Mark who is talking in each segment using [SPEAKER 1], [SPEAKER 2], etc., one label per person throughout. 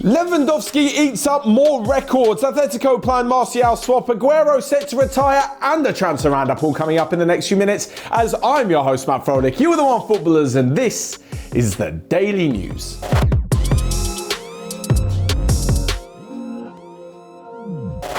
[SPEAKER 1] Lewandowski eats up more records. Atletico plan Martial swap. Agüero set to retire, and a transfer roundup all coming up in the next few minutes. As I'm your host, Matt Froelich, you are the OneFootballers, and this is the Daily News.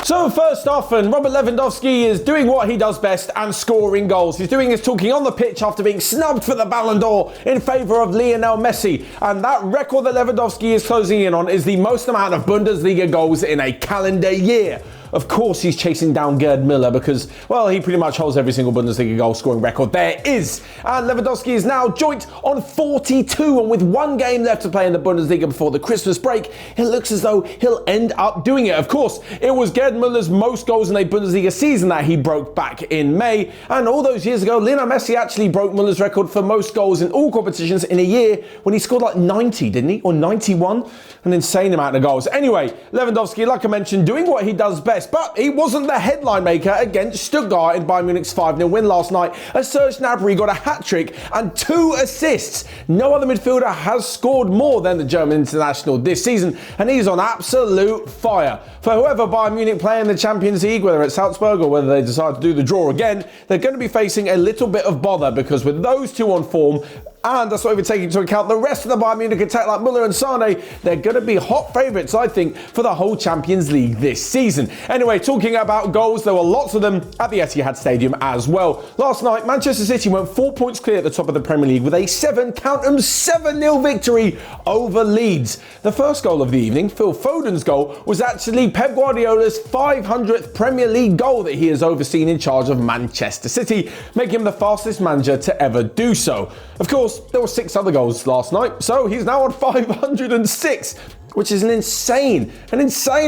[SPEAKER 1] So first off, and Robert Lewandowski is doing what he does best and scoring goals. He's doing his talking on the pitch after being snubbed for the Ballon d'Or in favour of Lionel Messi. And that record that Lewandowski is closing in on is the most amount of Bundesliga goals in a calendar year. Of course, he's chasing down Gerd Müller because, well, he pretty much holds every single Bundesliga goal scoring record there is. And Lewandowski is now joint on 42, and with one game left to play in the Bundesliga before the Christmas break, it looks as though he'll end up doing it. Of course, it was Gerd Müller's most goals in a Bundesliga season that he broke back in May. And all those years ago, Lionel Messi actually broke Müller's record for most goals in all competitions in a year when he scored like 90, didn't he? Or 91? An insane amount of goals. Anyway, Lewandowski, like I mentioned, doing what he does best. But he wasn't the headline maker against Stuttgart in Bayern Munich's 5-0 win last night, as Serge Gnabry got a hat-trick and 2 assists. No other midfielder has scored more than the German international this season, and he's on absolute fire. For whoever Bayern Munich play in the Champions League, whether it's Salzburg or whether they decide to do the draw again, they're going to be facing a little bit of bother, because with those two on form, and that's not even taking into account the rest of the Bayern Munich attack like Müller and Sane, they're going to be hot favourites, I think, for the whole Champions League this season. Anyway, talking about goals, there were lots of them at the Etihad Stadium as well. Last night, Manchester City went 4 points clear at the top of the Premier League with a 7-0 victory over Leeds. The first goal of the evening, Phil Foden's goal, was actually Pep Guardiola's 500th Premier League goal that he has overseen in charge of Manchester City, making him the fastest manager to ever do so. Of course, there were 6 other goals last night, so he's now on 506, which is an insane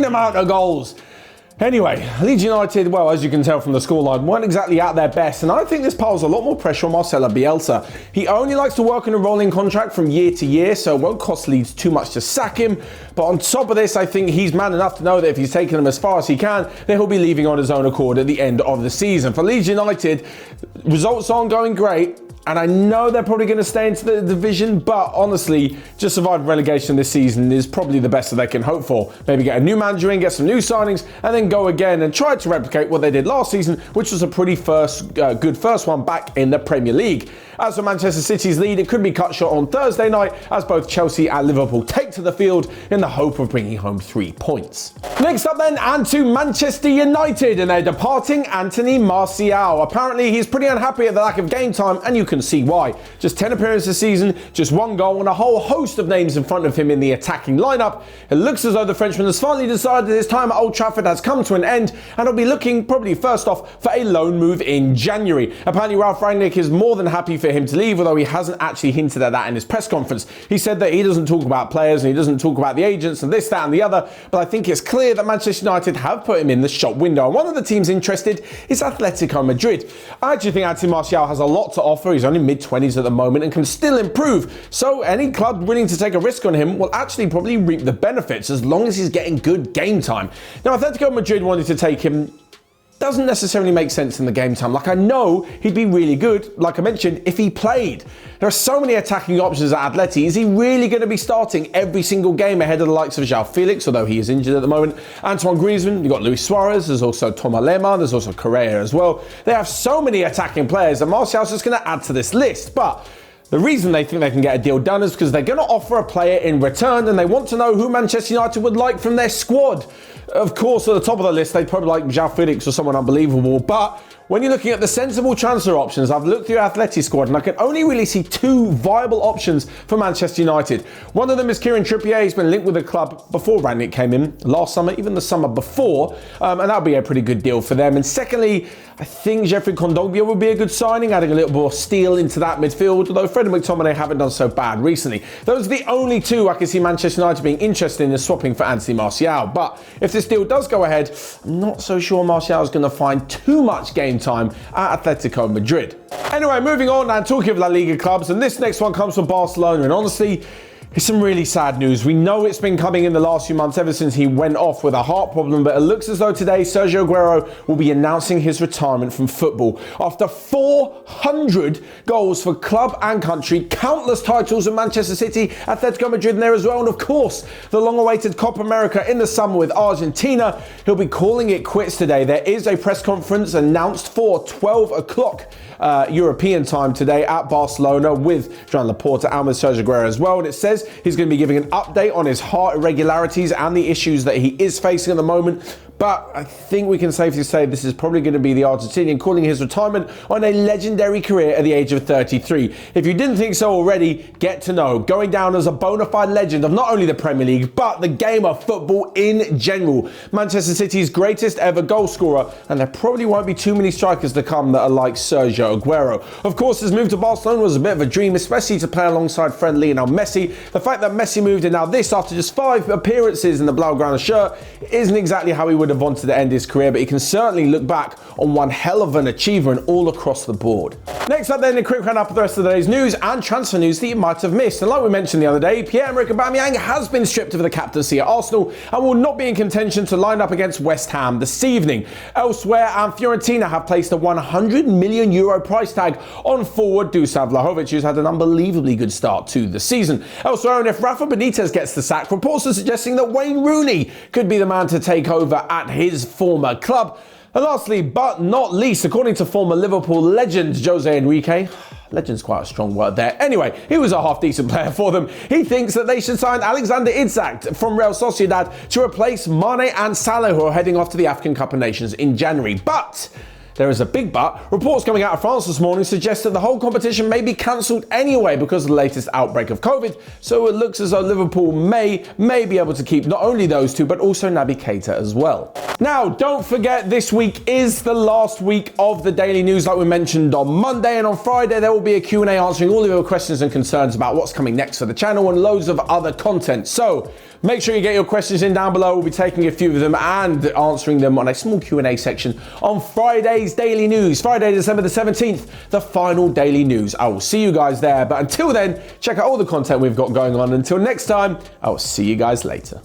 [SPEAKER 1] amount of goals. Anyway, Leeds United, well, as you can tell from the scoreline, weren't exactly at their best, and I think this piles a lot more pressure on Marcelo Bielsa. He only likes to work on a rolling contract from year to year, so it won't cost Leeds too much to sack him. But on top of this, I think he's man enough to know that if he's taking them as far as he can, then he'll be leaving on his own accord at the end of the season. For Leeds United, results aren't going great, and I know they're probably going to stay into the division, but honestly, just surviving relegation this season is probably the best that they can hope for. Maybe get a new manager in, get some new signings, and then go again and try to replicate what they did last season, which was a pretty good first one back in the Premier League. As for Manchester City's lead, it could be cut short on Thursday night as both Chelsea and Liverpool take to the field in the hope of bringing home 3 points. Next up then, and to Manchester United, and they're departing Anthony Martial. Apparently, he's pretty unhappy at the lack of game time, and you can see why. Just 10 appearances this season, just 1 goal, and a whole host of names in front of him in the attacking lineup. It looks as though the Frenchman has finally decided his time at Old Trafford has come to an end, and he'll be looking probably first off for a loan move in January. Apparently, Ralf Rangnick is more than happy for him to leave, although he hasn't actually hinted at that in his press conference. He said that he doesn't talk about players and he doesn't talk about the agents and this, that and the other, but I think it's clear that Manchester United have put him in the shop window, and one of the teams interested is Atletico Madrid. I actually think Anthony Martial has a lot to offer. He's only mid-20s at the moment and can still improve, so any club willing to take a risk on him will actually probably reap the benefits as long as he's getting good game time. Now, Atletico Madrid wanted to take him doesn't necessarily make sense in the game time. Like, I know he'd be really good, like I mentioned, if he played. There are so many attacking options at Atleti. Is he really going to be starting every single game ahead of the likes of João Felix, although he is injured at the moment? Antoine Griezmann, you've got Luis Suarez, there's also Thomas Lemar, there's also Correa as well. They have so many attacking players, and Martial's just going to add to this list. But the reason they think they can get a deal done is because they're going to offer a player in return, and they want to know who Manchester United would like from their squad. Of course, at the top of the list, they'd probably like João Felix or someone unbelievable, but when you're looking at the sensible transfer options, I've looked through Atleti's squad and I can only really see 2 viable options for Manchester United. One of them is Kieran Trippier. He's been linked with the club before Rangnick came in last summer, even the summer before, and that'll be a pretty good deal for them. And secondly, I think Jeffrey Kondogbia would be a good signing, adding a little more steel into that midfield, although Fred and McTominay haven't done so bad recently. Those are the only 2 I can see Manchester United being interested in swapping for Anthony Martial. But if this deal does go ahead, I'm not so sure Martial is going to find too much game time at Atletico Madrid. Anyway, moving on and talking of La Liga clubs, and this next one comes from Barcelona, and honestly, It's some really sad news. We know it's been coming in the last few months ever since he went off with a heart problem, but it looks as though today Sergio Aguero will be announcing his retirement from football. After 400 goals for club and country, countless titles in Manchester City, Atletico Madrid in there as well, and of course the long-awaited Copa America in the summer with Argentina, he'll be calling it quits today. There is a press conference announced for 12 o'clock European time today at Barcelona with Joan Laporta and with Sergio Aguero as well, and it says he's going to be giving an update on his heart irregularities and the issues that he is facing at the moment. But I think we can safely say this is probably going to be the Argentinian calling his retirement on a legendary career at the age of 33. If you didn't think so already, get to know. Going down as a bona fide legend of not only the Premier League, but the game of football in general. Manchester City's greatest ever goal scorer, and there probably won't be too many strikers to come that are like Sergio Aguero. Of course, his move to Barcelona was a bit of a dream, especially to play alongside friend Lionel Messi. The fact that Messi moved in now this after just 5 appearances in the Blaugrana shirt isn't exactly how he would have wanted to end his career, but he can certainly look back on one hell of an achievement all across the board. Next up then, a quick round up of the rest of the day's news and transfer news that you might have missed. And like we mentioned the other day, Pierre-Emerick Aubameyang has been stripped of the captaincy at Arsenal and will not be in contention to line up against West Ham this evening. Elsewhere, and Fiorentina have placed a €100 million price tag on forward Dusan Vlahovic, who's had an unbelievably good start to the season. Elsewhere, and if Rafa Benitez gets the sack, reports are suggesting that Wayne Rooney could be the man to take over at his former club. And lastly, but not least, according to former Liverpool legend Jose Enrique, legend's quite a strong word there. Anyway, he was a half-decent player for them. He thinks that they should sign Alexander Isak from Real Sociedad to replace Mane and Salah, who are heading off to the African Cup of Nations in January. But there is a big but. Reports coming out of France this morning suggest that the whole competition may be cancelled anyway because of the latest outbreak of COVID. So it looks as though Liverpool may be able to keep not only those two, but also Naby Keita as well. Now, don't forget, this week is the last week of the daily news, like we mentioned on Monday, and on Friday there will be a Q&A answering all of your questions and concerns about what's coming next for the channel and loads of other content. So make sure you get your questions in down below. We'll be taking a few of them and answering them on a small Q&A section on Friday's daily news. Friday, December the 17th, the final daily news. I will see you guys there. But until then, check out all the content we've got going on. Until next time, I will see you guys later.